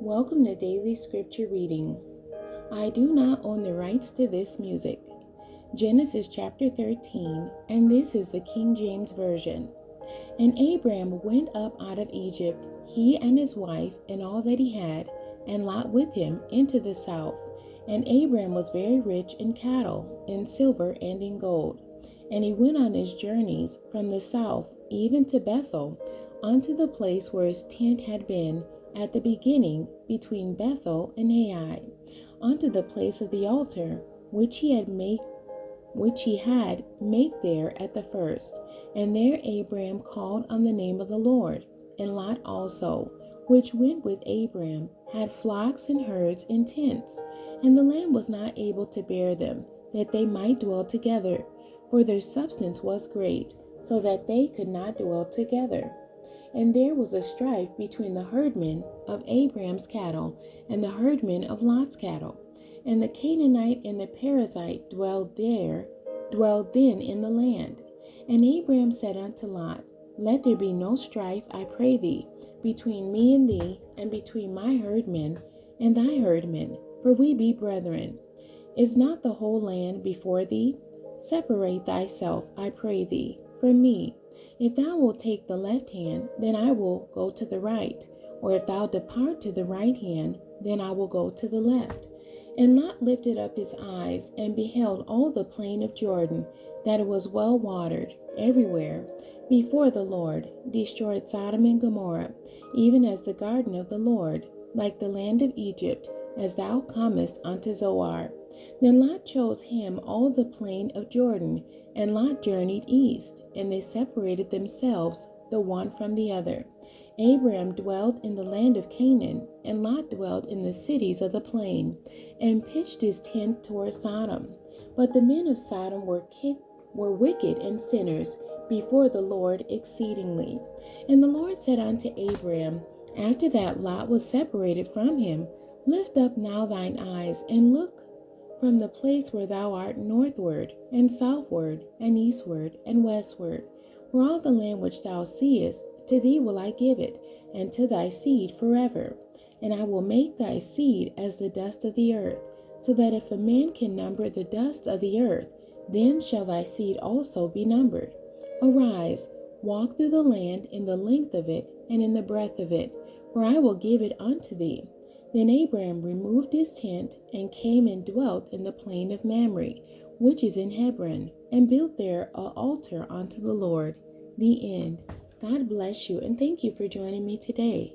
Welcome to Daily Scripture Reading. I do not own the rights to this music. Genesis chapter 13, and this is the King James Version. And Abram went up out of Egypt, he and his wife, and all that he had, and Lot with him, into the south. And Abram was very rich in cattle, in silver, and in gold. And he went on his journeys from the south, even to Bethel, unto the place where his tent had been, at the beginning between Bethel and Ai, unto the place of the altar which he had made there at the first. And there Abram called on the name of the Lord. And Lot also, which went with Abram, had flocks and herds and tents, and the land was not able to bear them, that they might dwell together, for their substance was great, so that they could not dwell together. And there was a strife between the herdmen of Abram's cattle and the herdmen of Lot's cattle. And the Canaanite and the Perizzite dwelled then in the land. And Abram said unto Lot, Let there be no strife, I pray thee, between me and thee, and between my herdmen and thy herdmen, for we be brethren. Is not the whole land before thee? Separate thyself, I pray thee, from me. If thou wilt take the left hand, then I will go to the right. Or if thou depart to the right hand, then I will go to the left. And Lot lifted up his eyes, and beheld all the plain of Jordan, that it was well watered everywhere, before the Lord, destroyed Sodom and Gomorrah, even as the garden of the Lord, like the land of Egypt, as thou comest unto Zoar. Then Lot chose him all the plain of Jordan, and Lot journeyed east, and they separated themselves the one from the other. Abram dwelt in the land of Canaan, and Lot dwelt in the cities of the plain, and pitched his tent toward Sodom. But the men of Sodom were wicked and sinners before the Lord exceedingly. And the Lord said unto Abram, after that Lot was separated from him, Lift up now thine eyes, and look from the place where thou art northward, and southward, and eastward, and westward, where all the land which thou seest, to thee will I give it, and to thy seed forever. And I will make thy seed as the dust of the earth, so that if a man can number the dust of the earth, then shall thy seed also be numbered. Arise, walk through the land in the length of it, and in the breadth of it, for I will give it unto thee. Then Abram removed his tent, and came and dwelt in the plain of Mamre, which is in Hebron, and built there an altar unto the Lord. The end. God bless you, and thank you for joining me today.